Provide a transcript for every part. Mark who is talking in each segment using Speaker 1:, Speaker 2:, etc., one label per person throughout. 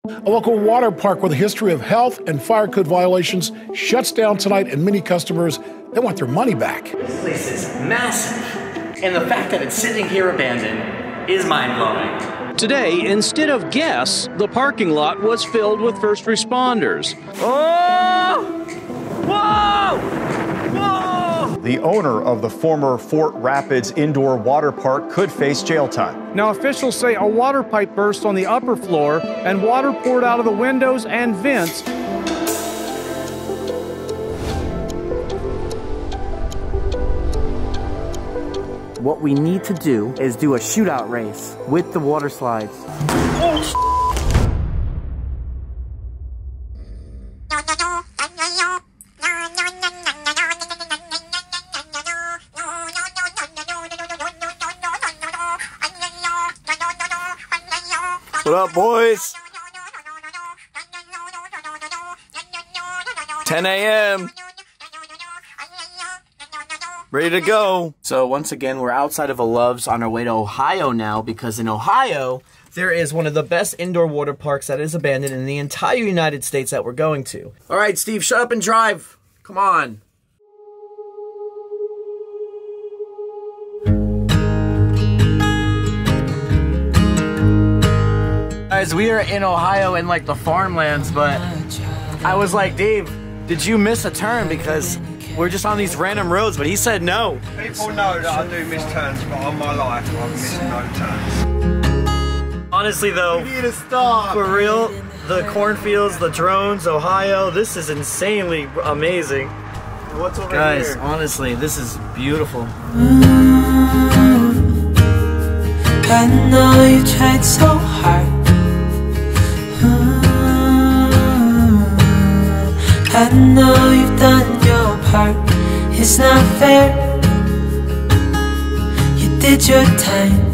Speaker 1: A local water park with a history of health and fire code violations shuts down tonight, and many customers, they want their money back.
Speaker 2: This place is massive, and the fact that it's sitting here abandoned is mind-blowing.
Speaker 3: Today, instead of guests, the parking lot was filled with first responders. Oh! Whoa! Whoa!
Speaker 4: The owner of the former Fort Rapids indoor water park could face jail time.
Speaker 5: Now, officials say a water pipe burst on the upper floor and water poured out of the windows and vents.
Speaker 6: What we need to do is do a shootout race with the water slides.
Speaker 7: What up, boys? 10 a.m. Ready to go.
Speaker 2: So once again, we're outside of a Love's on our way to Ohio now, because in Ohio, there is one of the best indoor water parks that is abandoned in the entire United States that we're going to. All right, Steve, shut up and drive. Come on. Guys, we are in Ohio in like the farmlands, but I was like, Dave, did you miss a turn? Because we're just on these random roads, but he said no.
Speaker 8: People know that I do miss turns, but on my life, I've missed no turns.
Speaker 2: Honestly though, for real, the cornfields, the drones, Ohio, this is insanely amazing.
Speaker 8: What's over
Speaker 2: Guys,
Speaker 8: here?
Speaker 2: honestly, this is beautiful.
Speaker 9: I know you tried so hard. I know you've done your part. It's not fair. You did your time.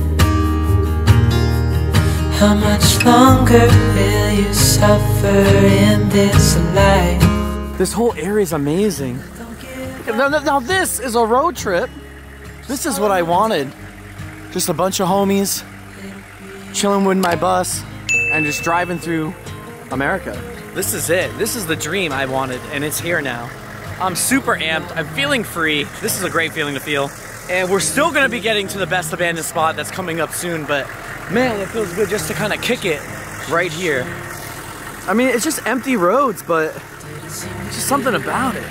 Speaker 9: How much longer will you suffer in this life?
Speaker 2: This whole area is amazing. Now this is a road trip. This is what I wanted. Just a bunch of homies chilling with my bus and just driving through America. This is it. This is the dream I wanted, and it's here now. I'm super amped. I'm feeling free. This is a great feeling to feel. And we're still gonna be getting to the best abandoned spot that's coming up soon, but man, it feels good just to kind of kick it right here. I mean, it's just empty roads, but it's just something about it.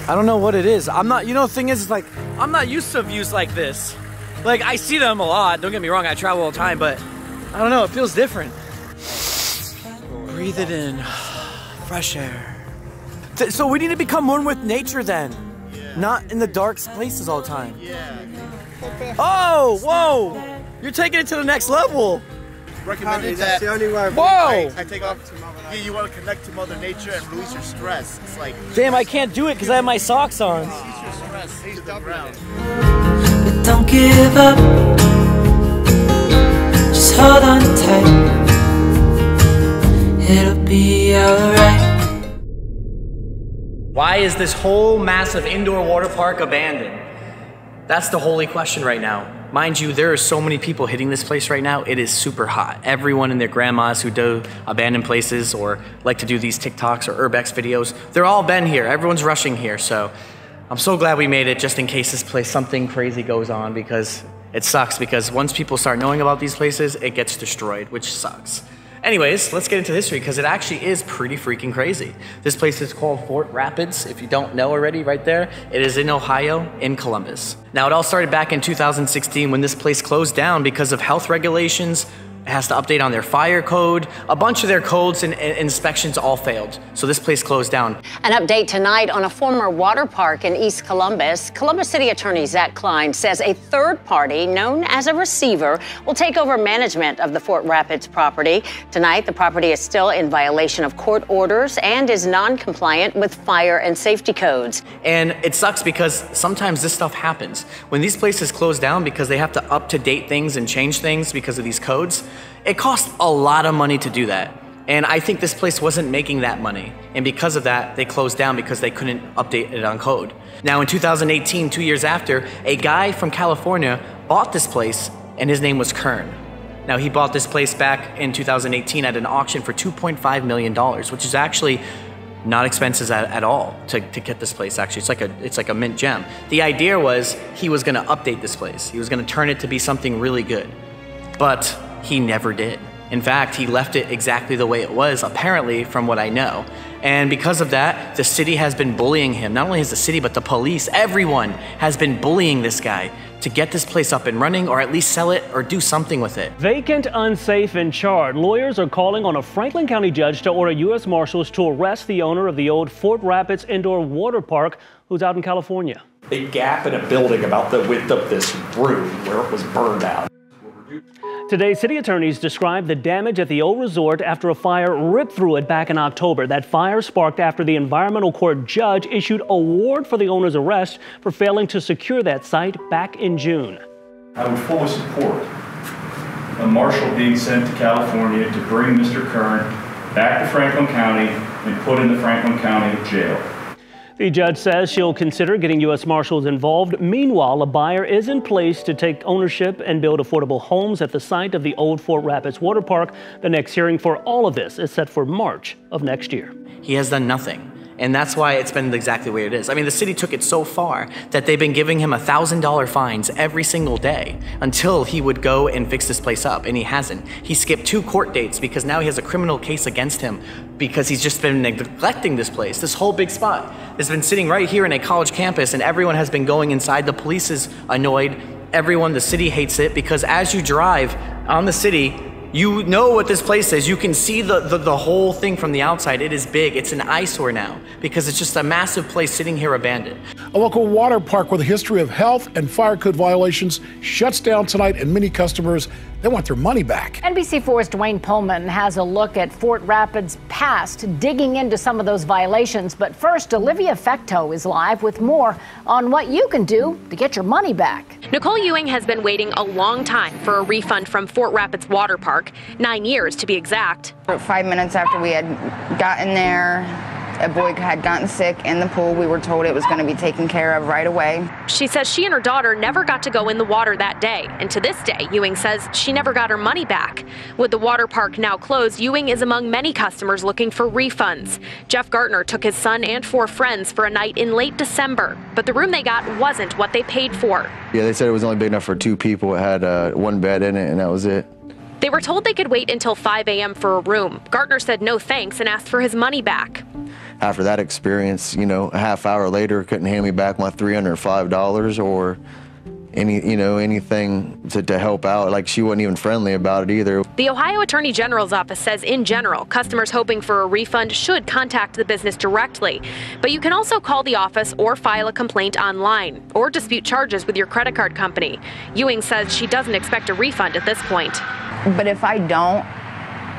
Speaker 2: I don't know what it is. I'm not, you know, the thing is, like, I'm not used to views like this. Like, I see them a lot, don't get me wrong, I travel all the time, but I don't know, it feels different. Breathe it in, fresh air. So we need to become one with nature then, not in the dark places all the time. Oh, whoa, you're taking it to the next level.
Speaker 8: Recommended that. That's the only way.
Speaker 2: Whoa!
Speaker 8: I take off. Yeah, you want to connect to Mother Nature and release your stress. It's like.
Speaker 2: Damn, I can't do it because I have my socks on.
Speaker 8: Release your stress. He's the ground.
Speaker 9: But don't give up. Just hold on tight. It'll be alright.
Speaker 2: Why is this whole massive indoor water park abandoned? That's the holy question right now. Mind you, there are so many people hitting this place right now. It is super hot. Everyone and their grandmas who do abandoned places or like to do these TikToks or Urbex videos, they're all been here. Everyone's rushing here. So I'm so glad we made it just in case this place, something crazy goes on, because it sucks, because once people start knowing about these places, it gets destroyed, which sucks. Anyways, let's get into history, because it actually is pretty freaking crazy. This place is called Fort Rapids, if you don't know already, right there. It is in Ohio, in Columbus. Now, it all started back in 2016 when this place closed down because of health regulations. It has to update on their fire code. A bunch of their codes and inspections all failed. So this place closed down.
Speaker 10: An update tonight on a former water park in East Columbus. Columbus City Attorney Zach Klein says a third party known as a receiver will take over management of the Fort Rapids property. Tonight, the property is still in violation of court orders and is non-compliant with fire and safety codes.
Speaker 2: And it sucks because sometimes this stuff happens. When these places close down because they have to up-to-date things and change things because of these codes, it costs a lot of money to do that. And I think this place wasn't making that money. And because of that, they closed down because they couldn't update it on code. Now in 2018, 2 years after, a guy from California bought this place and his name was Kern. Now, he bought this place back in 2018 at an auction for $2.5 million, which is actually not expenses at all to get this place. Actually, it's like a mint gem. The idea was he was going to update this place. He was going to turn it to be something really good, but he never did. In fact, he left it exactly the way it was, apparently, from what I know. And because of that, the city has been bullying him. Not only has the city, but the police, everyone has been bullying this guy to get this place up and running, or at least sell it or do something with it.
Speaker 11: Vacant, unsafe, and charred. Lawyers are calling on a Franklin County judge to order U.S. Marshals to arrest the owner of the old Fort Rapids Indoor Water Park, who's out in California.
Speaker 12: A gap in a building about the width of this room where it was burned out.
Speaker 11: Today, city attorneys described the damage at the old resort after a fire ripped through it back in October. That fire sparked after the environmental court judge issued a warrant for the owner's arrest for failing to secure that site back in June.
Speaker 13: I would fully support a marshal being sent to California to bring Mr. Kern back to Franklin County and put in the Franklin County jail.
Speaker 11: The judge says she'll consider getting U.S. Marshals involved. Meanwhile, a buyer is in place to take ownership and build affordable homes at the site of the old Fort Rapids Water Park. The next hearing for all of this is set for March of next year.
Speaker 2: He has done nothing. And that's why it's been exactly where it is. I mean, the city took it so far that they've been giving him $1,000 fines every single day until he would go and fix this place up, and he hasn't. He skipped 2 court dates because now he has a criminal case against him because he's just been neglecting this place. This whole big spot has been sitting right here in a college campus, and everyone has been going inside. The police is annoyed. Everyone, the city hates it because as you drive on the city, you know what this place is. You can see the whole thing from the outside. It is big. It's an eyesore now because it's just a massive place sitting here abandoned.
Speaker 1: A local water park with a history of health and fire code violations shuts down tonight, and many customers, they want their money back.
Speaker 14: NBC4's Dwayne Pullman has a look at Fort Rapids' past, digging into some of those violations. But first, Olivia Fecteau is live with more on what you can do to get your money back.
Speaker 15: Nicole Ewing has been waiting a long time for a refund from Fort Rapids Water Park, 9 years to be exact.
Speaker 16: 5 minutes after we had gotten there, a boy had gotten sick in the pool. We were told it was going to be taken care of right away.
Speaker 15: She says she and her daughter never got to go in the water that day. And to this day, Ewing says she never got her money back. With the water park now closed, Ewing is among many customers looking for refunds. Jeff Gartner took his son and 4 friends for a night in late December, but the room they got wasn't what they paid for.
Speaker 17: Yeah, they said it was only big enough for 2 people. It had 1 bed in it, and that was it.
Speaker 15: They were told they could wait until 5 a.m. for a room. Gartner said no thanks and asked for his money back.
Speaker 17: After that experience, you know, a half hour later, couldn't hand me back my $305 or anything to help out. Like, she wasn't even friendly about it either.
Speaker 15: The Ohio Attorney General's office says in general, customers hoping for a refund should contact the business directly. But you can also call the office or file a complaint online or dispute charges with your credit card company. Ewing says she doesn't expect a refund at this point.
Speaker 16: But if I don't,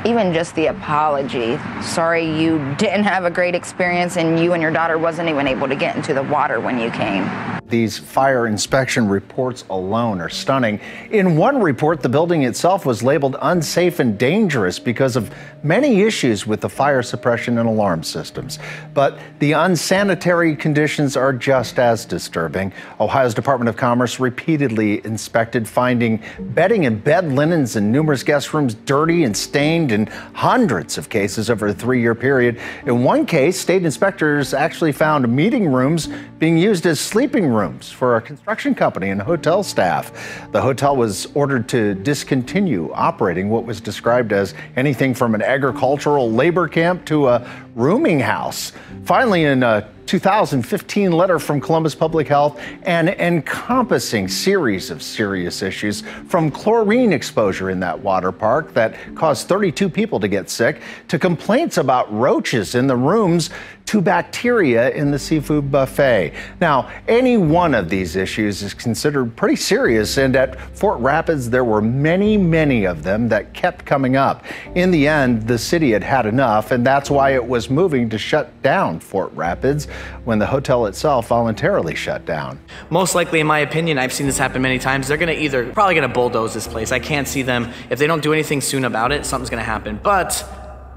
Speaker 16: even just the apology, sorry you didn't have a great experience and you and your daughter wasn't even able to get into the water when you came.
Speaker 18: These fire inspection reports alone are stunning. In one report, the building itself was labeled unsafe and dangerous because of many issues with the fire suppression and alarm systems. But the unsanitary conditions are just as disturbing. Ohio's Department of Commerce repeatedly inspected, finding bedding and bed linens in numerous guest rooms dirty and stained in hundreds of cases over a 3-year period. In one case, state inspectors actually found meeting rooms being used as sleeping rooms for a construction company and hotel staff. The hotel was ordered to discontinue operating what was described as anything from an agricultural labor camp to a rooming house. Finally, in a 2015 letter from Columbus Public Health, an encompassing series of serious issues, from chlorine exposure in that water park that caused 32 people to get sick, to complaints about roaches in the rooms, to bacteria in the seafood buffet. Now, any one of these issues is considered pretty serious, and at Fort Rapids, there were many of them that kept coming up. In the end, the city had had enough, and that's why it was moving to shut down Fort Rapids when the hotel itself voluntarily shut down.
Speaker 2: Most likely, in my opinion, I've seen this happen many times, they're gonna probably gonna bulldoze this place. I can't see them, if they don't do anything soon about it, something's gonna happen. But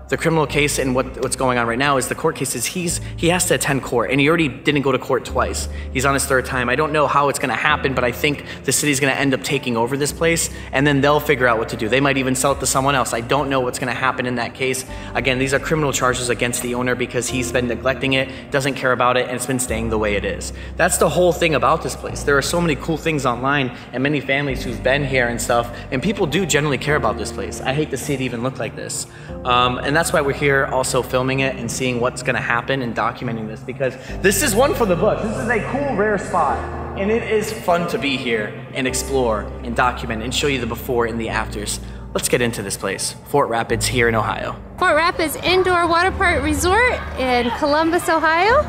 Speaker 2: the criminal case and what's going on right now is the court case is he has to attend court, and he already didn't go to court twice. He's on his third time. I don't know how it's gonna happen, but I think the city's gonna end up taking over this place, and then they'll figure out what to do. They might even sell it to someone else. I don't know what's gonna happen in that case. Again, these are criminal charges against the owner because he's been neglecting it, doesn't care about it, and it's been staying the way it is. That's the whole thing about this place. There are so many cool things online and many families who've been here and stuff, and people do generally care about this place. I hate to see it even look like this. And that's why we're here also filming it and seeing what's gonna happen and documenting this, because this is one for the book. This is a cool, rare spot. And it is fun to be here and explore and document and show you the before and the afters. Let's get into this place, Fort Rapids here in Ohio.
Speaker 19: Fort Rapids Indoor Water Park Resort in Columbus, Ohio.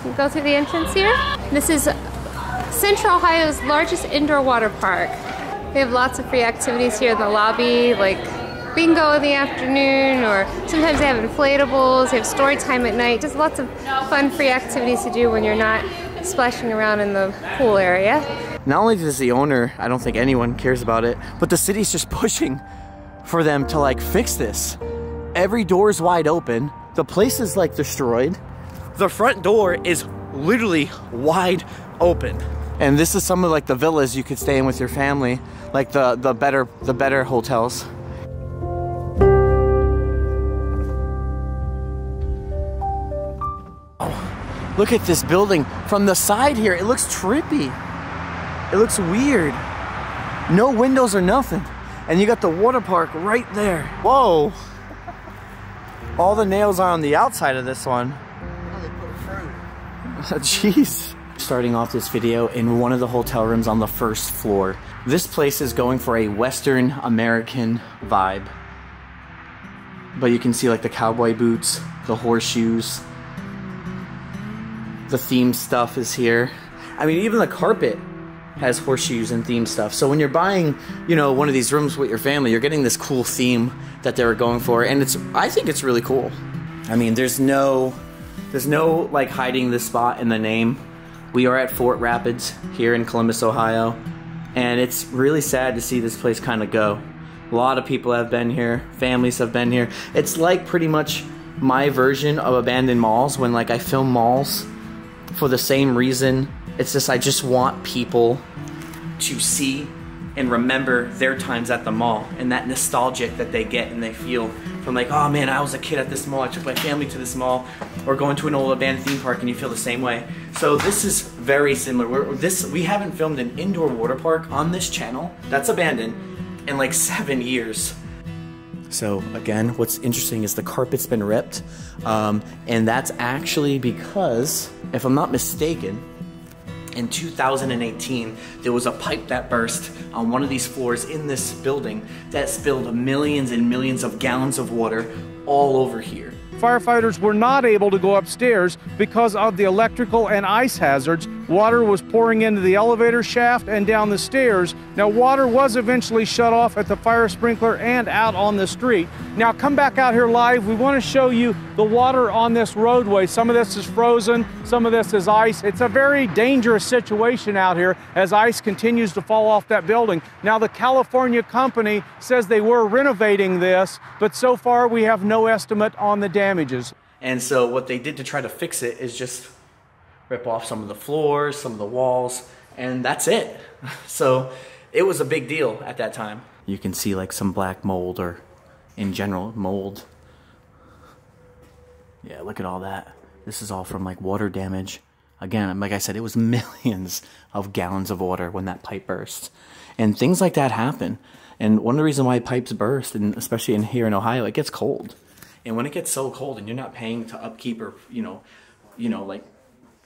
Speaker 19: You go through the entrance here. This is Central Ohio's largest indoor water park. They have lots of free activities here in the lobby, like bingo in the afternoon, or sometimes they have inflatables, they have story time at night, just lots of fun free activities to do when you're not splashing around in the pool area.
Speaker 2: Not only does the owner, I don't think anyone cares about it, but the city's just pushing for them to like fix this. Every door is wide open. The place is like destroyed. The front door is literally wide open. And this is some of like the villas you could stay in with your family, like the better hotels. Look at this building from the side here. It looks trippy. It looks weird. No windows or nothing. And you got the water park right there. Whoa. All the nails are on the outside of this one. Oh, they put fruit. Jeez. Starting off this video in one of the hotel rooms on the first floor. This place is going for a Western American vibe. But you can see like the cowboy boots, the horseshoes. The theme stuff is here. I mean, even the carpet has horseshoes and theme stuff. So when you're buying, you know, one of these rooms with your family, you're getting this cool theme that they were going for, and I think it's really cool. I mean, there's no like hiding this spot in the name. We are at Fort Rapids here in Columbus, Ohio, and it's really sad to see this place kind of go. A lot of people have been here, families have been here. It's like pretty much my version of abandoned malls when like I film malls for the same reason. It's just I just want people to see and remember their times at the mall and that nostalgic that they get and they feel from like, oh man, I was a kid at this mall, I took my family to this mall, or going to an old abandoned theme park and you feel the same way. So this is very similar. We haven't filmed an indoor water park on this channel that's abandoned in like 7 years. So again, what's interesting is the carpet's been ripped, and that's actually because, if I'm not mistaken, in 2018, there was a pipe that burst on one of these floors in this building that spilled millions and millions of gallons of water all over here.
Speaker 5: Firefighters were not able to go upstairs because of the electrical and ice hazards. Water was pouring into the elevator shaft and down the stairs. Now, water was eventually shut off at the fire sprinkler and out on the street. Now, come back out here live. We want to show you the water on this roadway. Some of this is frozen, some of this is ice. It's a very dangerous situation out here as ice continues to fall off that building. Now, the California company says they were renovating this, but so far we have no estimate on the damages.
Speaker 2: And so what they did to try to fix it is just rip off some of the floors, some of the walls, and that's it. So it was a big deal at that time. You can see like some black mold, or in general mold. Yeah, look at all that. This is all from like water damage. Again, like I said, it was millions of gallons of water when that pipe burst. And things like that happen. And one of the reasons why pipes burst, and especially here in Ohio, it gets cold. And when it gets so cold and you're not paying to upkeep or,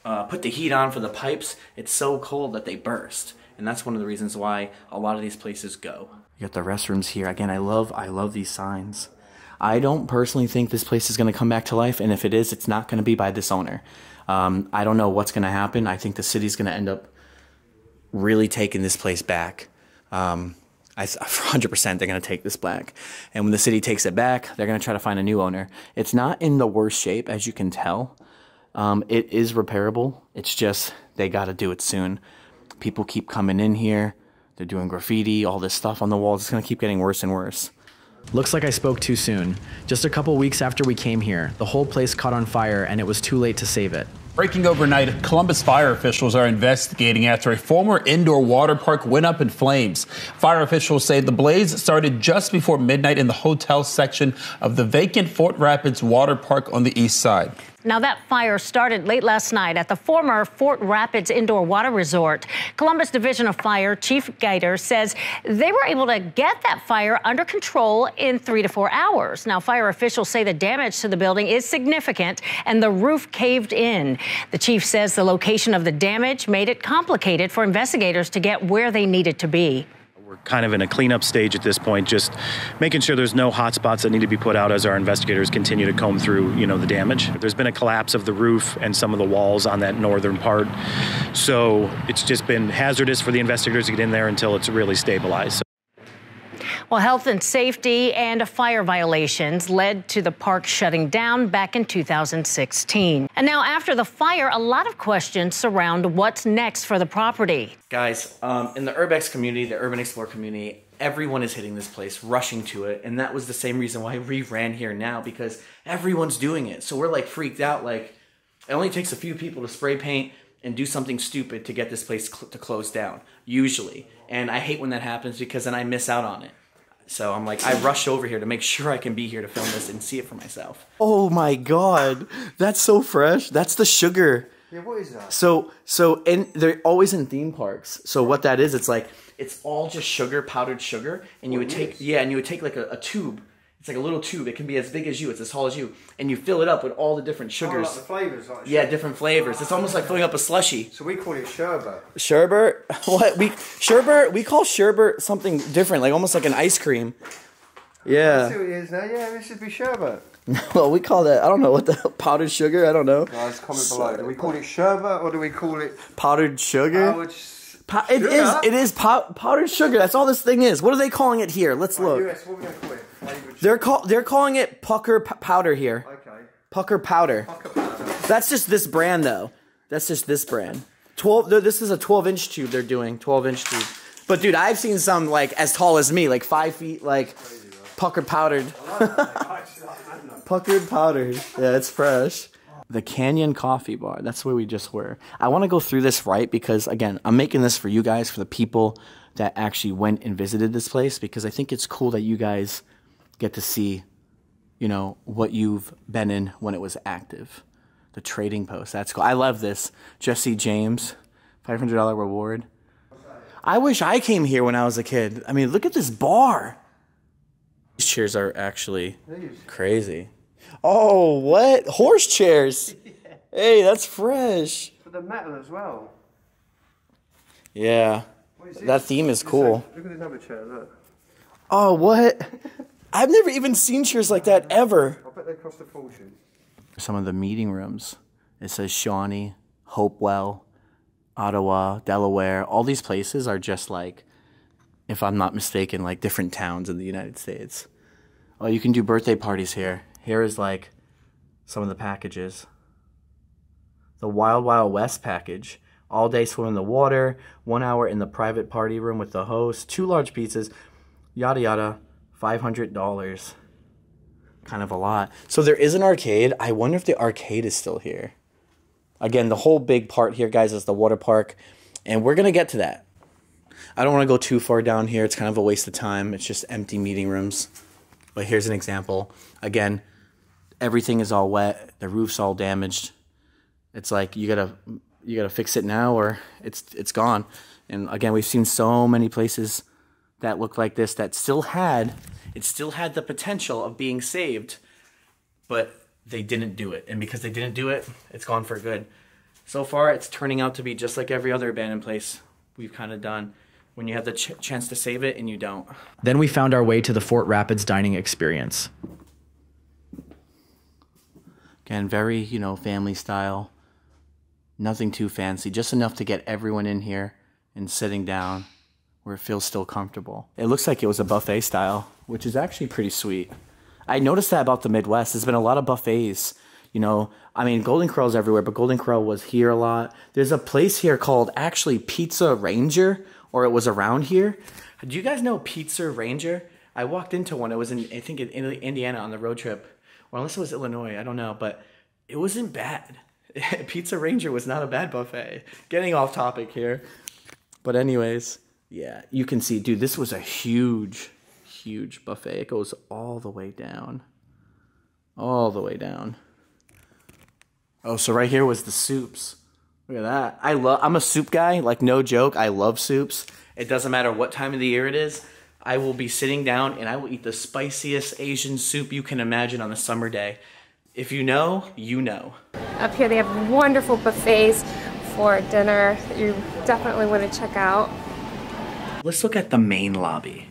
Speaker 2: put the heat on for the pipes, it's so cold that they burst. And that's one of the reasons why a lot of these places go. You got the restrooms here. Again, I love these signs. I don't personally think this place is going to come back to life, and if it is, it's not going to be by this owner. I don't know what's going to happen. I think the city's going to end up really taking this place back. 100% they're going to take this back. And when the city takes it back, they're going to try to find a new owner. It's not in the worst shape, as you can tell. It is repairable. It's just they got to do it soon. People keep coming in here. They're doing graffiti, all this stuff on the walls. It's going to keep getting worse and worse.
Speaker 20: Looks like I spoke too soon. Just a couple weeks after we came here, the whole place caught on fire and it was too late to save it.
Speaker 21: Breaking overnight, Columbus fire officials are investigating after a former indoor water park went up in flames. Fire officials say the blaze started just before midnight in the hotel section of the vacant Fort Rapids water park on the east side.
Speaker 10: Now, that fire started late last night at the former Fort Rapids Indoor Water Resort. Columbus Division of Fire Chief Gaiter says they were able to get that fire under control in 3 to 4 hours. Now, fire officials say the damage to the building is significant and the roof caved in. The chief says the location of the damage made it complicated for investigators to get where they needed to be.
Speaker 22: We're kind of in a cleanup stage at this point, just making sure there's no hot spots that need to be put out as our investigators continue to comb through, the damage. There's been a collapse of the roof and some of the walls on that northern part. So it's just been hazardous for the investigators to get in there until it's really stabilized.
Speaker 10: Well, health and safety and fire violations led to the park shutting down back in 2016. And now after the fire, a lot of questions surround what's next for the property.
Speaker 2: Guys, in the Urbex community, the Urban Explorer community, everyone is hitting this place, rushing to it. And that was the same reason why we ran here now, because everyone's doing it. So we're like freaked out. Like, it only takes a few people to spray paint and do something stupid to get this place to close down, usually. And I hate when that happens because then I miss out on it. So I'm like, I rush over here to make sure I can be here to film this and see it for myself. Oh my God, that's so fresh. That's the sugar.
Speaker 8: Yeah, what is that?
Speaker 2: And they're always in theme parks. So what that is, it's all just sugar, powdered sugar. And you would take, like a tube. It's like a little tube. It can be as big as you. It's as tall as you. And you fill it up with all the different sugars.
Speaker 8: Oh, like the flavors. Like
Speaker 2: yeah, different flavors. It's almost like filling up a slushie.
Speaker 8: So we call it sherbet.
Speaker 2: Sherbet? What? We call sherbet something different, like almost like an ice cream. Yeah.
Speaker 8: I see what it is now. Yeah, this should be sherbet.
Speaker 2: Well, we call that, I don't know what the powdered sugar, I don't know.
Speaker 8: Guys, comment below. Do we call it sherbet or do we call it
Speaker 2: powdered sugar? It is powdered sugar. That's all this thing is. What are they calling it here? Let's look.
Speaker 8: US, what are we going to call it?
Speaker 2: They're calling it pucker powder here.
Speaker 8: Okay.
Speaker 2: Pucker powder. That's just this brand though. That's just this brand. This is a 12-inch tube they're doing. 12-inch tube. But dude, I've seen some like as tall as me, like 5 feet, like pucker powdered. Puckered powdered. Yeah, it's fresh. The Canyon Coffee Bar. That's where we just were. I want to go through this right because, again, I'm making this for you guys, for the people that actually went and visited this place, because I think it's cool that you guys get to see, what you've been in when it was active. The trading post. That's cool. I love this. Jesse James, $500 reward. I wish I came here when I was a kid. I mean, look at this bar. These chairs are actually crazy. Oh, what? Horse chairs. Yeah. Hey, that's fresh.
Speaker 8: For the metal as well.
Speaker 2: Yeah. That theme is cool.
Speaker 8: Look at another chair, look.
Speaker 2: Oh, what? I've never even seen chairs like that ever.
Speaker 8: I bet they cost a fortune.
Speaker 2: Some of the meeting rooms. It says Shawnee, Hopewell, Ottawa, Delaware. All these places are just like, if I'm not mistaken, like different towns in the United States. Oh, you can do birthday parties here. Here is like some of the packages. The Wild Wild West package. All day swim in the water, 1 hour in the private party room with the host, 2 large pizzas, yada yada, $500. Kind of a lot. So there is an arcade. I wonder if the arcade is still here. Again, the whole big part here, guys, is the water park. And we're going to get to that. I don't want to go too far down here. It's kind of a waste of time. It's just empty meeting rooms. But here's an example. Again, everything is all wet. The roof's all damaged. It's like you gotta fix it now or it's gone. And again, we've seen so many places that look like this that still had the potential of being saved, but they didn't do it. And because they didn't do it, it's gone for good. So far, it's turning out to be just like every other abandoned place we've kind of done. When you have the chance to save it and you don't.
Speaker 20: Then we found our way to the Fort Rapids dining experience.
Speaker 2: Again, very, family style. Nothing too fancy, just enough to get everyone in here and sitting down where it feels still comfortable. It looks like it was a buffet style, which is actually pretty sweet. I noticed that about the Midwest. There's been a lot of buffets. Golden Corral's everywhere, but Golden Corral was here a lot. There's a place here called actually Pizza Ranger, or it was around here. Do you guys know Pizza Ranger? I walked into one. It was I think in Indiana on the road trip, or unless it was Illinois, I don't know, but it wasn't bad. Pizza Ranger was not a bad buffet. Getting off topic here. But anyways, yeah, you can see, dude, this was a huge buffet. It goes all the way down. All the way down. Oh, so right here was the soups. Look at that. I'm a soup guy, like no joke. I love soups. It doesn't matter what time of the year it is. I will be sitting down and I will eat the spiciest Asian soup you can imagine on a summer day. If you know, you know.
Speaker 19: Up here they have wonderful buffets for dinner that you definitely want to check out.
Speaker 2: Let's look at the main lobby.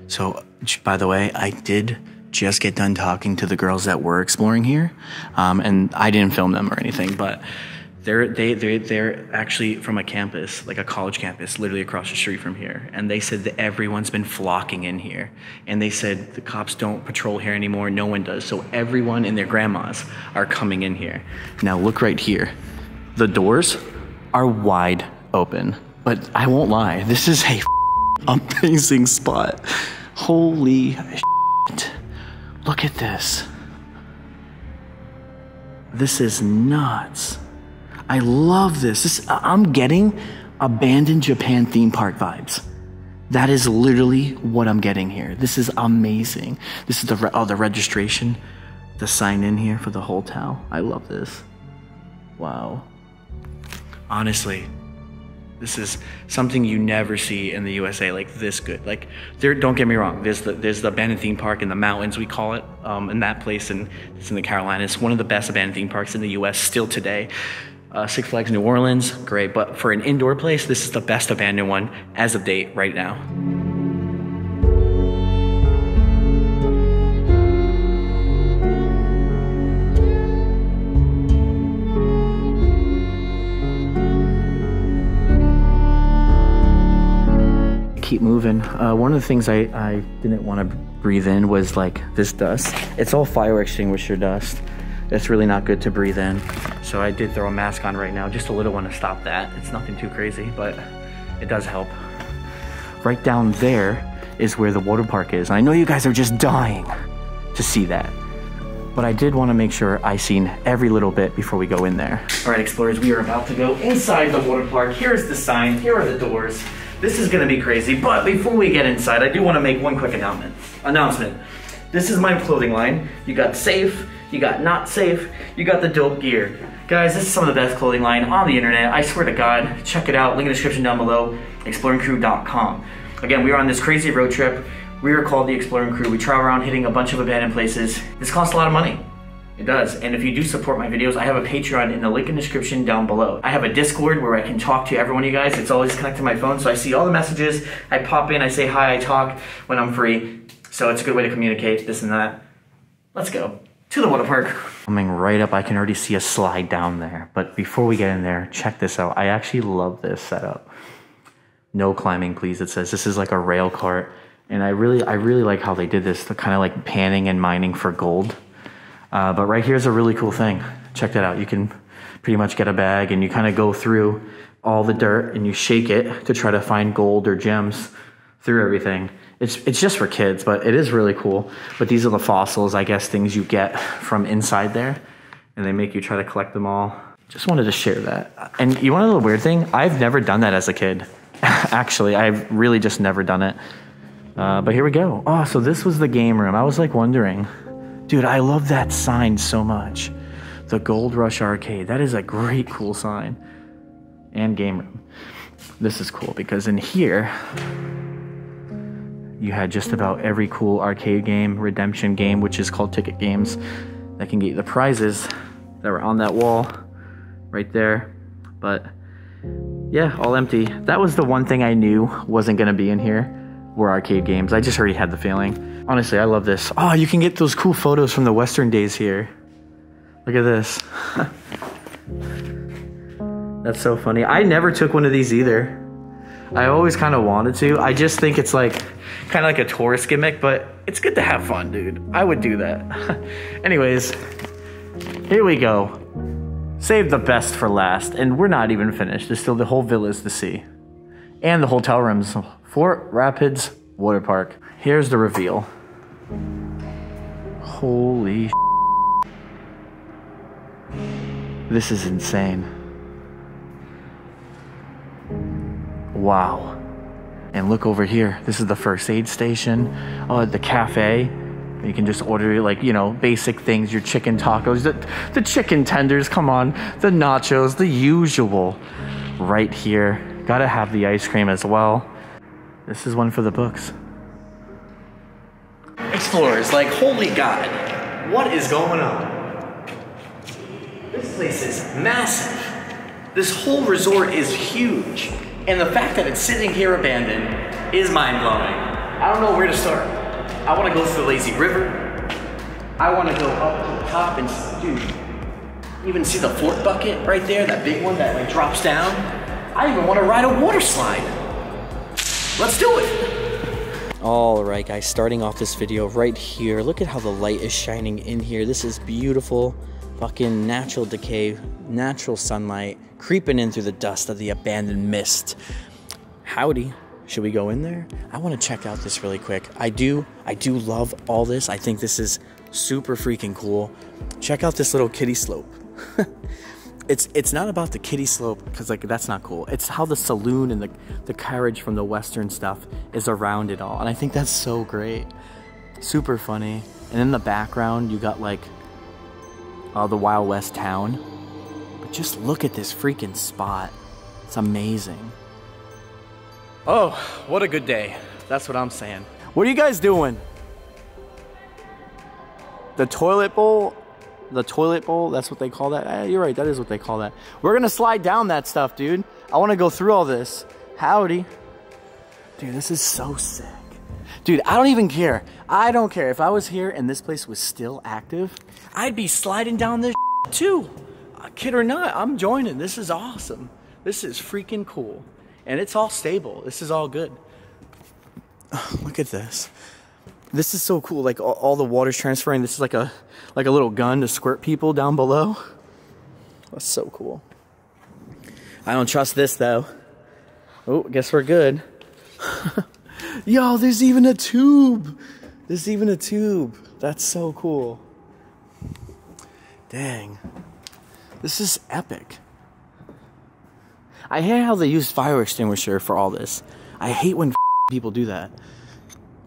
Speaker 2: So, by the way, I did just get done talking to the girls that were exploring here, and I didn't film them or anything, but they're actually from a campus, like a college campus, literally across the street from here, and they said that everyone's been flocking in here, and they said the cops don't patrol here anymore, no one does, so everyone and their grandmas are coming in here. Now look right here, the doors are wide open, but I won't lie, this is a amazing spot. Holy shit. Look at this. This is nuts. I love this. I'm getting abandoned Japan theme park vibes. That is literally what I'm getting here. This is amazing. This is the registration, the sign in here for the hotel. I love this. Wow. Honestly, this is something you never see in the USA, like this good. Like, don't get me wrong, there's the abandoned theme park in the mountains, we call it, in that place, and it's in the Carolinas. It's one of the best abandoned theme parks in the US still today. Six Flags New Orleans, great, but for an indoor place, this is the best abandoned one as of date right now. Keep moving. One of the things I didn't want to breathe in was like this dust. It's all fire extinguisher dust. It's really not good to breathe in. So I did throw a mask on right now, just a little one to stop that. It's nothing too crazy, but it does help. Right down there is where the water park is. And I know you guys are just dying to see that, but I did want to make sure I seen every little bit before we go in there. All right, explorers, we are about to go inside the water park. Here's the sign, here are the doors. This is gonna be crazy, but before we get inside, I do wanna make one quick announcement. This is my clothing line. You got safe, you got not safe, you got the dope gear. Guys, this is some of the best clothing line on the internet. I swear to God, check it out, link in the description down below, exploringcrew.com. Again, we are on this crazy road trip. We are called the Exploring Crew. We travel around hitting a bunch of abandoned places. This costs a lot of money. It does, and if you do support my videos, I have a Patreon in the link in the description down below. I have a Discord where I can talk to every one of you guys. It's always connected to my phone, so I see all the messages. I pop in, I say hi, I talk when I'm free. So it's a good way to communicate, this and that. Let's go to the water park. Coming right up, I can already see a slide down there. But before we get in there, check this out. I actually love this setup. No climbing, please, it says. This is like a rail cart. And I really like how they did this, the kind of like panning and mining for gold. But right here's a really cool thing. Check that out. You can pretty much get a bag and you kind of go through all the dirt and you shake it to try to find gold or gems through everything. It's just for kids, but it is really cool. But these are the fossils, I guess, things you get from inside there. And they make you try to collect them all. Just wanted to share that. And you want to know the weird thing? I've never done that as a kid. Actually, I've really just never done it. But here we go. Oh, so this was the game room. I was like wondering. Dude, I love that sign so much. The Gold Rush Arcade. That is a great, cool sign. And game room. This is cool because in here, you had just about every cool arcade game, redemption game, which is called ticket games, that can get you the prizes that were on that wall right there. But yeah, all empty. That was the one thing I knew wasn't going to be in here. Were arcade games. I just already had the feeling. Honestly, I love this. Oh, you can get those cool photos from the Western days here. Look at this. That's so funny. I never took one of these either. I always kind of wanted to. I just think it's like kind of like a tourist gimmick, but it's good to have fun, dude. I would do that. Anyways, here we go. Save the best for last. And we're not even finished. There's still the whole villas to see. And the hotel rooms Fort Rapids Water Park. Here's the reveal. Holy this is insane. Wow. And look over here. This is the first aid station. The cafe. You can just order, like, you know, basic things, your chicken tacos, the chicken tenders, come on, the nachos, the usual. Right here. Gotta have the ice cream as well. This is one for the books. Explorers, like, holy God, what is going on? This place is massive. This whole resort is huge. And the fact that it's sitting here abandoned is mind-blowing. I don't know where to start. I want to go to the lazy river. I want to go up to the top and, dude, even see the fort bucket right there, that big one that like drops down. I even want to ride a water slide. Let's do it. All right, guys, starting off this video right here. Look at how the light is shining in here. This is beautiful. Fucking natural decay, natural sunlight creeping in through the dust of the abandoned mist. Howdy. Should we go in there? I want to check out this really quick. I do love all this. I think this is super freaking cool. Check out this little kiddie slope. It's not about the kiddie slope, because like that's not cool. It's how the saloon and the carriage from the Western stuff is around it all. And I think that's so great. Super funny. And in the background, you got like the Wild West town. But just look at this freaking spot. It's amazing. Oh, what a good day. That's what I'm saying. What are you guys doing? The toilet bowl? The toilet bowl, that's what they call that? You're right, that is what they call that. We're gonna slide down that stuff, dude. I wanna go through all this. Howdy. Dude, this is so sick. Dude, I don't even care. I don't care. If I was here and this place was still active, I'd be sliding down this too. Kid or not, I'm joining. This is awesome. This is freaking cool. And it's all stable. This is all good. Oh, look at this. This is so cool. Like all the water's transferring. This is like a little gun to squirt people down below. That's so cool. I don't trust this though. Oh, guess we're good. Yo, there's even a tube. There's even a tube. That's so cool. Dang. This is epic. I hate how they use fire extinguisher for all this. I hate when people do that.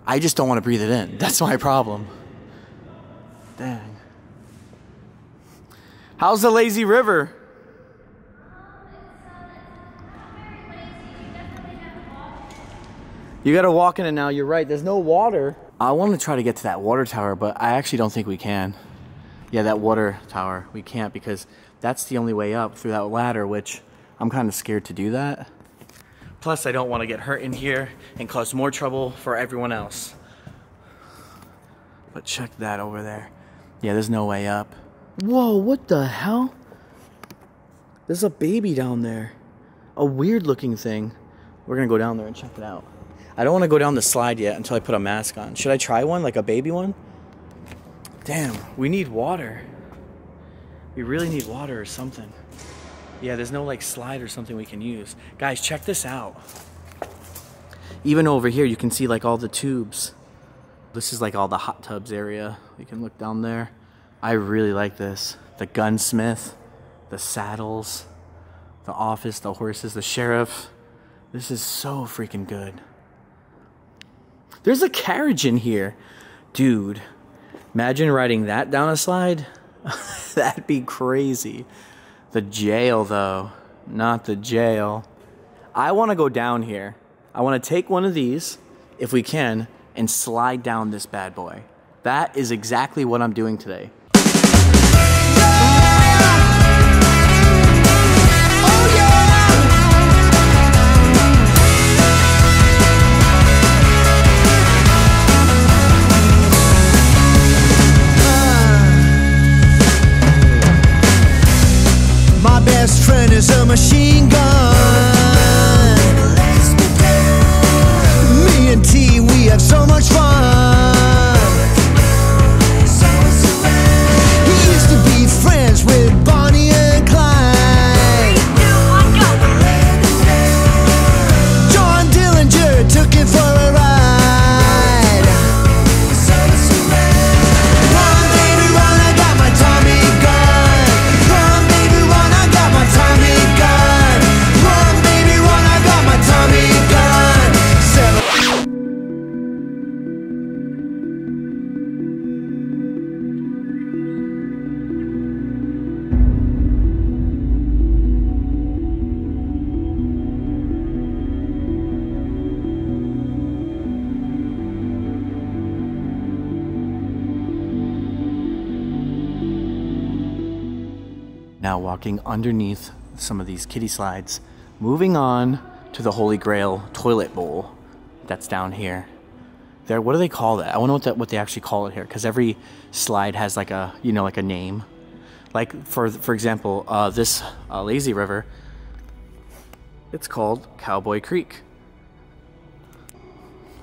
Speaker 2: I just don't want to breathe it in. That's my problem. Dang. How's the lazy river? You gotta walk in it now. You're right. There's no water. I want to try to get to that water tower, but I actually don't think we can. Yeah, that water tower. We can't because that's the only way up through that ladder, which I'm kind of scared to do that. Plus, I don't want to get hurt in here and cause more trouble for everyone else. But check that over there. Yeah, there's no way up. Whoa, what the hell? There's a baby down there. A weird looking thing. We're gonna go down there and check it out. I don't want to go down the slide yet until I put a mask on. Should I try one, like a baby one? Damn, we need water. We really need water or something. Yeah, there's no like slide or something we can use. Guys, check this out. Even over here, you can see like all the tubes. This is like all the hot tubs area. You can look down there. I really like this. The gunsmith, the saddles, the office, the horses, the sheriff. This is so freaking good. There's a carriage in here. Dude, imagine riding that down a slide. That'd be crazy. The jail, though. Not the jail. I want to go down here. I want to take one of these, if we can, and slide down this bad boy. That is exactly what I'm doing today.
Speaker 3: My best friend is a machine gun. Me and T, we have so much fun.
Speaker 2: now walking underneath some of these kiddie slides, moving on to the Holy Grail toilet bowl that's down here. There, what do they call that? I wonder what they actually call it here, because every slide has like a, you know, like a name. Like for example, this lazy river, it's called Cowboy Creek.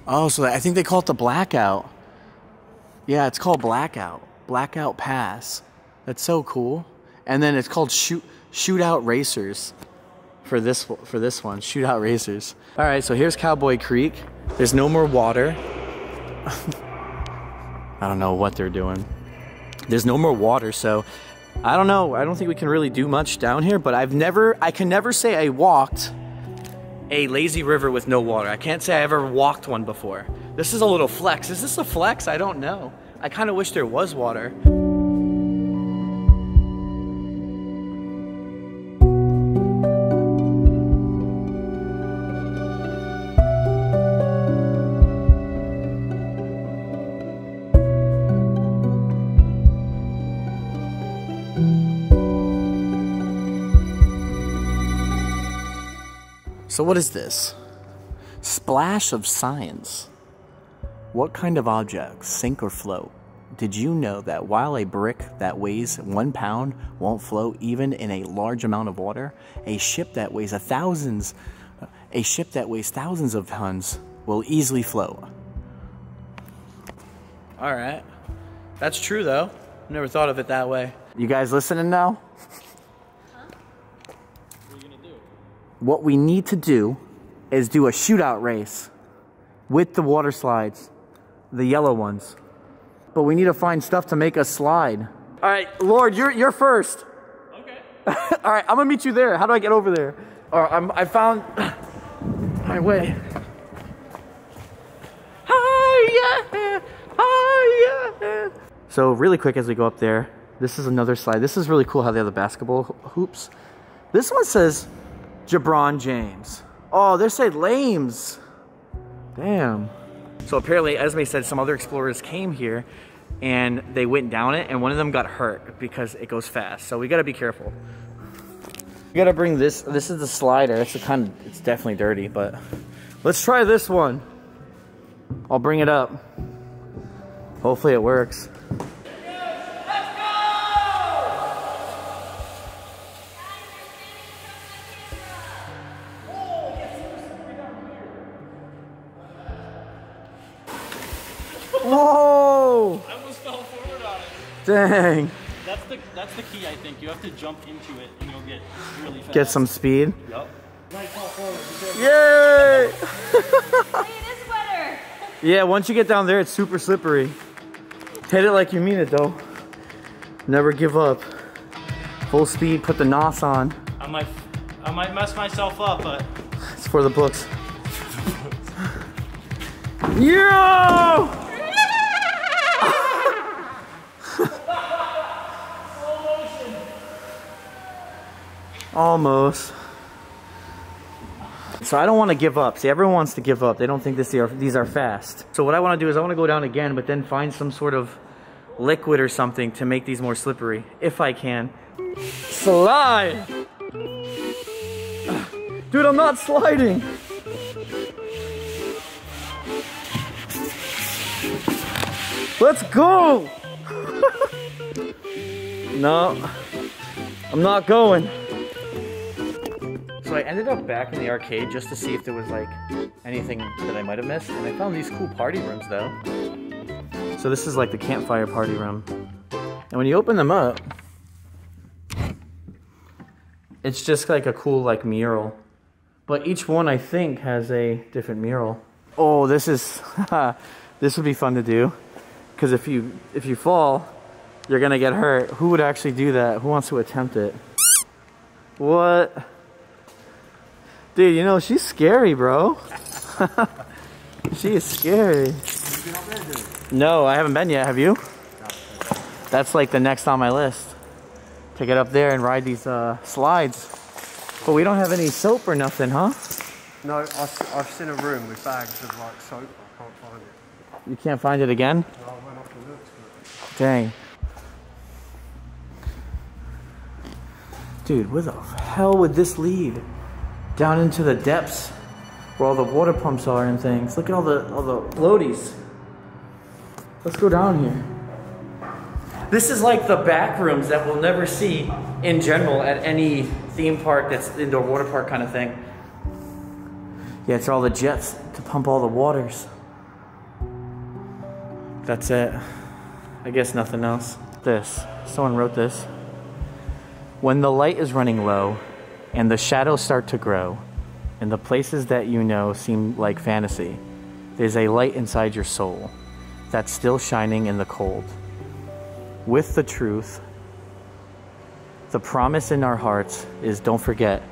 Speaker 2: Oh, so I think they call it the Blackout. Yeah, it's called Blackout Pass. That's so cool. And then it's called Shootout Racers for this one, Shootout Racers. All right, so here's Cowboy Creek. There's no more water. I don't know what they're doing. There's no more water, so I don't know. I don't think we can really do much down here, but I can never say I walked a lazy river with no water. I can't say I ever walked one before. This is a little flex. Is this a flex? I don't know. I kind of wish there was water. So what is this? Splash of science. What kind of objects sink or float? Did you know that while a brick that weighs 1 pound won't float even in a large amount of water, a ship that weighs thousands of tons will easily float? All right. That's true though. Never thought of it that way. You guys listening now? What we need to do is do a shootout race with the water slides, the yellow ones. But we need to find stuff to make us slide. All right, Lord, you're first. Okay. All right, I'm gonna meet you there. How do I get over there? All right, I found my way. So really quick as we go up there, this is another slide. This is really cool how they have the basketball hoops. This one says LeBron James. Oh, they said Lames. Damn. So apparently, Esme said some other explorers came here and they went down it and one of them got hurt because it goes fast. So we gotta be careful. We gotta bring this. This is the slider. It's definitely dirty, but let's try this one. I'll bring it up. Hopefully it works. Whoa!
Speaker 4: I almost fell forward on it.
Speaker 2: Dang.
Speaker 4: That's the key, I think. You have to jump into it and you'll get really fast.
Speaker 2: Get some speed.
Speaker 4: Yep.
Speaker 2: Yay!
Speaker 19: It is wetter.
Speaker 2: Yeah, once you get down there, it's super slippery. Hit it like you mean it, though. Never give up. Full speed, put the NOS on.
Speaker 4: I might mess myself up, but
Speaker 2: it's for the books. Yo! Almost. So I don't want to give up. See, everyone wants to give up. They don't think these are fast. So what I want to do is I want to go down again, but then find some sort of liquid or something to make these more slippery, if I can. Slide! Dude, I'm not sliding. Let's go! No, I'm not going. So I ended up back in the arcade just to see if there was like anything that I might have missed. And I found these cool party rooms though. So this is like the campfire party room. And when you open them up, it's just like a cool like mural. But each one I think has a different mural. Oh, this is, this would be fun to do. Because if you fall, you're gonna get hurt. Who would actually do that? Who wants to attempt it? What? Dude, you know, she's scary, bro. She is scary. No, I haven't been yet. Have you? That's like the next on my list. To get up there and ride these slides. But we don't have any soap or nothing, huh?
Speaker 8: No, I've seen a room with bags of like soap. I can't find it.
Speaker 2: You can't find it again?
Speaker 8: No, I went off and looked.
Speaker 2: Dang. Dude, where the hell would this lead? Down into the depths where all the water pumps are and things. Look at all the floaties. Let's go down here. This is like the back rooms that we'll never see in general at any theme park that's indoor water park kind of thing. Yeah, it's all the jets to pump all the waters. That's it. I guess nothing else. This, someone wrote this. When the light is running low and the shadows start to grow and the places that you know seem like fantasy, there's a light inside your soul that's still shining in the cold. With the truth, the promise in our hearts is don't forget,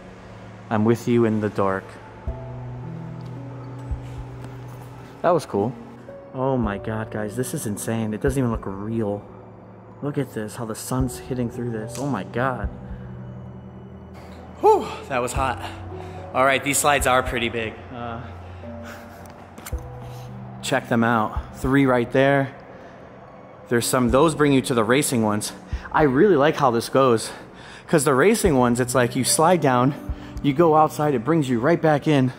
Speaker 2: I'm with you in the dark. That was cool. Oh my God, guys, this is insane. It doesn't even look real. Look at this, how the sun's hitting through this. Oh my God. Whew, that was hot. All right, these slides are pretty big. Check them out. 3 right there. There's some, those bring you to the racing ones. I really like how this goes, because the racing ones, it's like you slide down, you go outside, it brings you right back in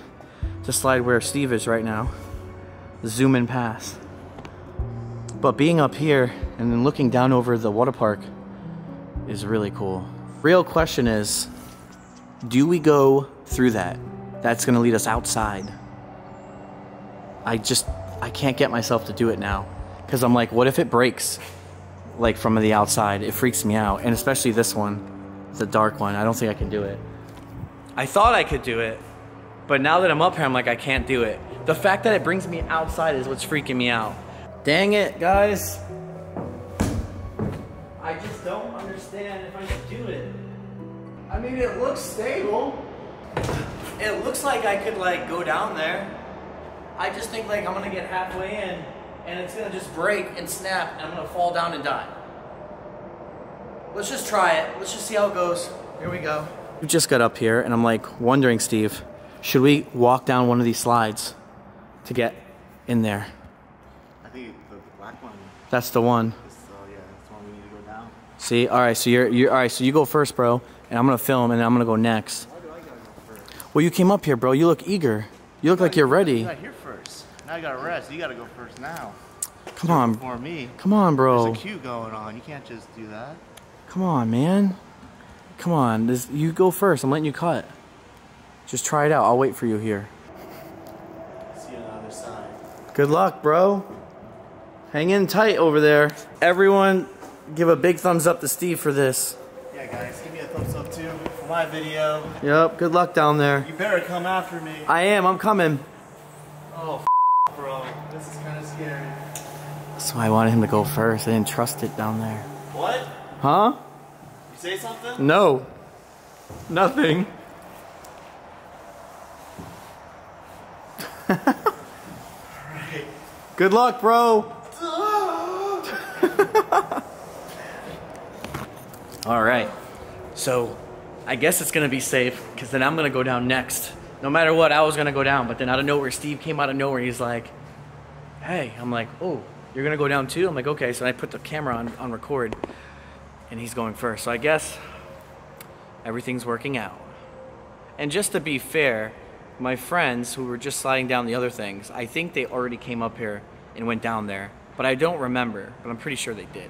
Speaker 2: to slide where Steve is right now. Zoom in past. But being up here and then looking down over the water park is really cool. Real question is, do we go through that? That's gonna lead us outside. I can't get myself to do it now. Because I'm like, what if it breaks? Like from the outside, it freaks me out. And especially this one, the dark one, I don't think I can do it. I thought I could do it, but now that I'm up here, I'm like, I can't do it. The fact that it brings me outside is what's freaking me out. Dang it, guys. I just don't understand if I should do it. I mean, it looks stable. It looks like I could like go down there. I just think like I'm gonna get halfway in and it's gonna just break and snap and I'm gonna fall down and die. Let's just try it. Let's just see how it goes. Here we go. We just got up here and I'm like wondering, Steve, should we walk down one of these slides to get in there?
Speaker 6: I think the black one.
Speaker 2: That's the one.
Speaker 6: Yeah, that's the one we need to go down.
Speaker 2: See, all right, so you're all right, so you go first, bro, and I'm gonna film and I'm gonna go next.
Speaker 6: Why do I gotta go first?
Speaker 2: Well, you came up here, bro. You look eager. You look like you're ready.
Speaker 6: You got here first. Now you gotta rest. You gotta go first now.
Speaker 2: Come on.
Speaker 6: Before me.
Speaker 2: Come on, bro.
Speaker 6: There's a queue going on. You can't just do that.
Speaker 2: Come on, man. Come on. You go first. I'm letting you cut. Just try it out. I'll wait for you here.
Speaker 6: See you on the other side.
Speaker 2: Good luck, bro. Hang in tight over there. Everyone, give a big thumbs up to Steve for this.
Speaker 6: Yeah, guys, give me a thumbs up too for my video.
Speaker 2: Yep, good luck down there.
Speaker 6: You better come after me.
Speaker 2: I am, I'm coming.
Speaker 6: Oh, bro, this is kind of scary.
Speaker 2: So I wanted him to go first. I didn't trust it down there.
Speaker 6: What?
Speaker 2: Huh?
Speaker 6: You say something?
Speaker 2: No. Nothing.
Speaker 6: Alright.
Speaker 2: Good luck, bro. All right. So I guess it's going to be safe because then I'm going to go down next. No matter what, I was going to go down. But then out of nowhere, Steve came out of nowhere. He's like, hey. I'm like, oh, you're going to go down too? I'm like, okay. So I put the camera on record. And he's going first. So I guess everything's working out. And just to be fair, my friends who were just sliding down the other things, I think they already came up here and went down there. But I don't remember, but I'm pretty sure they did.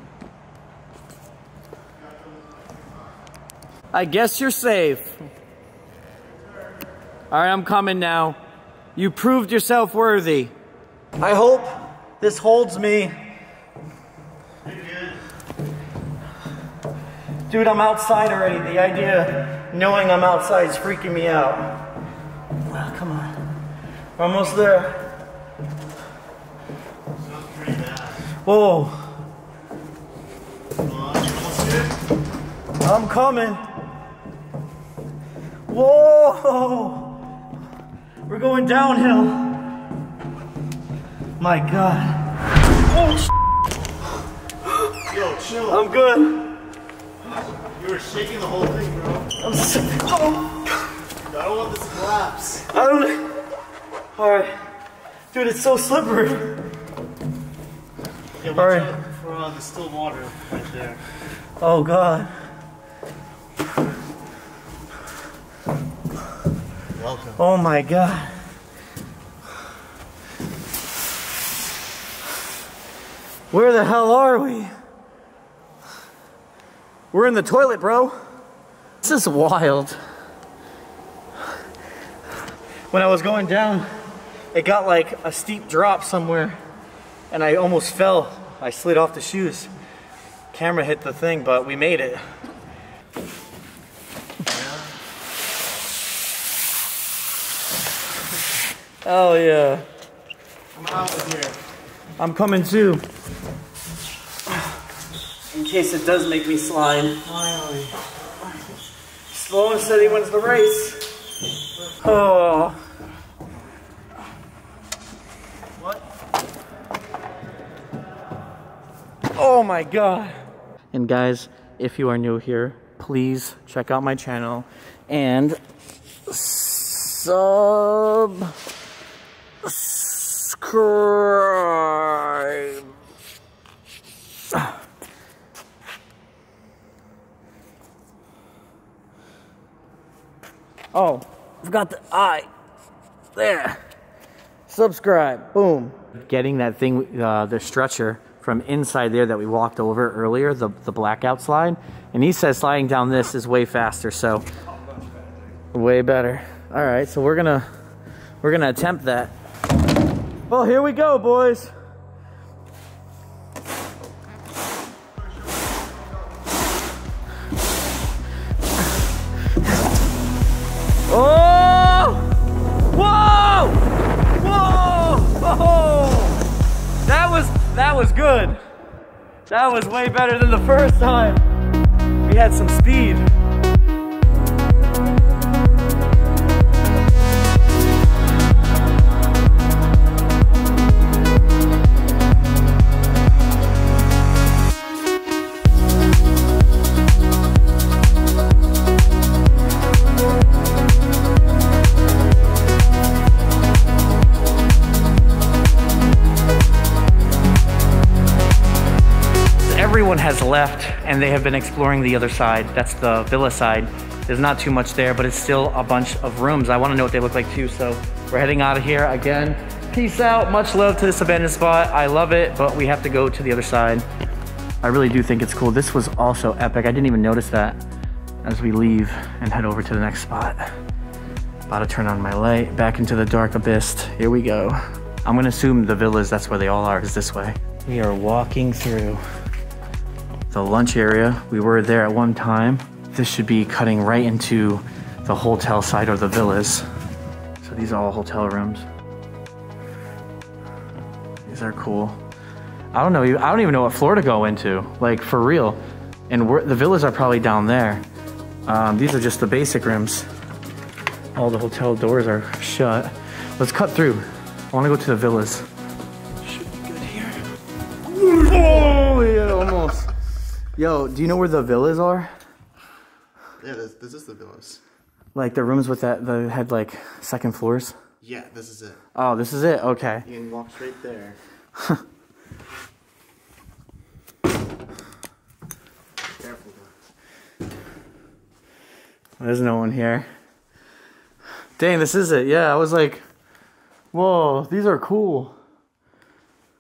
Speaker 2: I guess you're safe. All right, I'm coming now. You proved yourself worthy. I hope this holds me. Dude, I'm outside already. The idea, knowing I'm outside is freaking me out. Well, come on. We're almost there. Whoa. I'm coming. Whoa. We're going downhill. My God. Oh,
Speaker 6: yo, chill.
Speaker 2: I'm good.
Speaker 6: You were shaking the whole thing, bro.
Speaker 2: I'm sick. Oh.
Speaker 6: I don't want this to collapse.
Speaker 2: I don't. Alright. Dude, it's so slippery.
Speaker 6: Yeah, watch out for the still water right there.
Speaker 2: Oh, God. welcome. Oh my God. Where the hell are we? We're in the toilet, bro. This is wild. When I was going down, it got like a steep drop somewhere and I almost fell. I slid off the shoes. Camera hit the thing, but we made it. Oh yeah.
Speaker 6: I'm out of here.
Speaker 2: I'm coming too. In case it does make me slide.
Speaker 6: Finally.
Speaker 2: Slow and steady wins the race. Oh. What? Oh my God. And guys, if you are new here, please check out my channel and subscribe. Oh, forgot the I. There. Subscribe. Boom. Getting that thing, the stretcher from inside there that we walked over earlier, the blackout slide, and he says sliding down this is way faster, so way better. All right, so we're gonna attempt that. Well, here we go, boys. Oh! Whoa! Whoa! Oh! That was good. That was way better than the first time. We had some speed. Everyone has left and they have been exploring the other side. That's the villa side. There's not too much there, but it's still a bunch of rooms. I want to know what they look like too, so we're heading out of here. Again, peace out. Much love to this abandoned spot. I love it, but we have to go to the other side. I really do think it's cool. This was also epic. I didn't even notice that as we leave and head over to the next spot. About to turn on my light, back into the dark abyss. Here we go. I'm gonna assume the villas, that's where they all are, is this way. We are walking through the lunch area. We were there at one time. This should be cutting right into the hotel side or the villas. So these are all hotel rooms. These are cool. I don't even know what floor to go into, like for real. And the villas are probably down there. These are just the basic rooms. All the hotel doors are shut. Let's cut through. I want to go to the villas. Should be good here. Oh yeah, almost. Yo, do you know where the villas are?
Speaker 6: Yeah, this is the villas.
Speaker 2: Like the rooms with that had like second floors?
Speaker 6: Yeah, this is it.
Speaker 2: Oh, this is it? Okay.
Speaker 6: You can walk straight there. Careful though.
Speaker 2: There's no one here. Dang, this is it. Yeah, I was like, whoa, these are cool.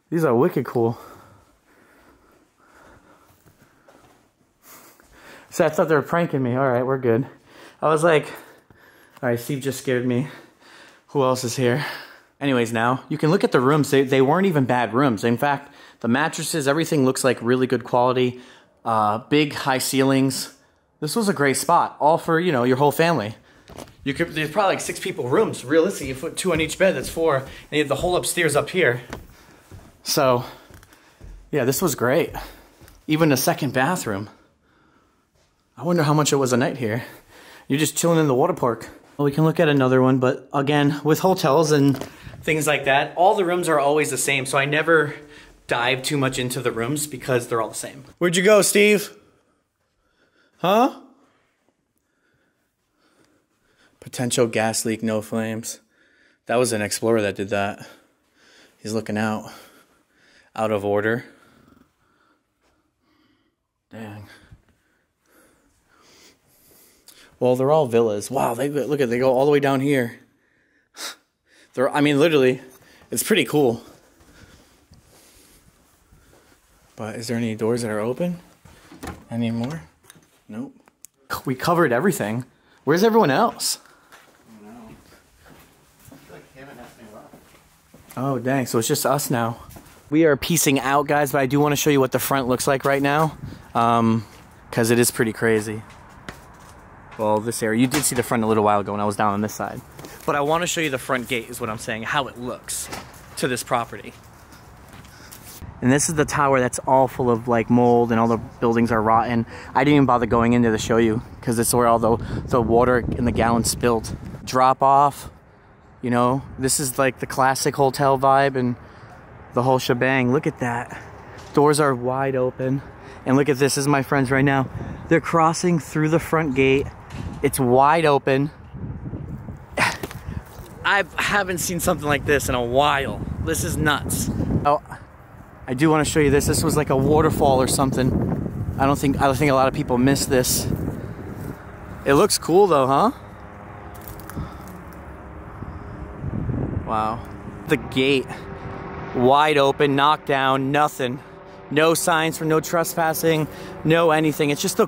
Speaker 2: These are wicked cool. So I thought they were pranking me. All right, we're good. I was like, all right, Steve just scared me. Who else is here? Anyways, now you can look at the rooms. They weren't even bad rooms. In fact, the mattresses, everything looks like really good quality. Big high ceilings. This was a great spot, all for, you know, your whole family. There's probably like 6 people rooms. Realistically, you put 2 on each bed, that's 4. And you have the whole upstairs up here. So, yeah, this was great. Even a second bathroom. I wonder how much it was a night here. You're just chilling in the water park. Well, we can look at another one, but again, with hotels and things like that, all the rooms are always the same, so I never dive too much into the rooms because they're all the same. Where'd you go, Steve? Huh? Potential gas leak, no flames. That was an Explorer that did that. He's looking out. Out of order. Dang. Well, they're all villas. Wow, they go all the way down here. I mean, literally, it's pretty cool. But is there any doors that are open? Any more? Nope. We covered everything. Where's everyone else? Oh, dang. So it's just us now. We are piecing out, guys, but I do want to show you what the front looks like right now. Because it is pretty crazy. Well, this area, you did see the front a little while ago when I was down on this side. But I want to show you the front gate is what I'm saying, how it looks to this property. And this is the tower that's all full of like mold and all the buildings are rotten. I didn't even bother going in there to show you because it's where all the water in the gallons spilled. Drop off, you know, this is like the classic hotel vibe and the whole shebang. Look at that. Doors are wide open. And look at this is my friends right now. They're crossing through the front gate. It's wide open. I haven't seen something like this in a while. This is nuts. Oh, I do want to show you this. This was like a waterfall or something. I think a lot of people miss this. It looks cool though, huh? Wow. The gate, wide open, knocked down, nothing. No signs for no trespassing, no anything. It's just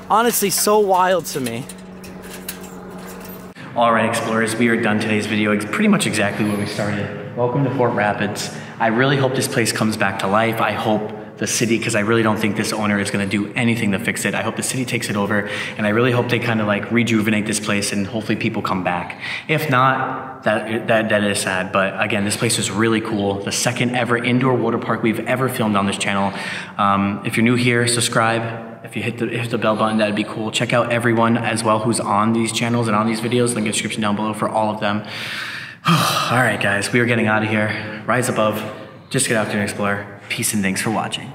Speaker 2: honestly so wild to me. All right, explorers, we are done today's video. It's pretty much exactly where we started. Welcome to Fort Rapids. I really hope this place comes back to life. I hope the city, because I really don't think this owner is going to do anything to fix it. I hope the city takes it over, and I really hope they kind of like rejuvenate this place and hopefully people come back. If not, that is sad. But again, this place is really cool. The second ever indoor water park we've ever filmed on this channel. If you're new here, subscribe. If you hit the bell button, that'd be cool. Check out everyone as well who's on these channels and on these videos. Link in the description down below for all of them. All right, guys, we are getting out of here. Rise above. Just get out there and explore. Peace and thanks for watching.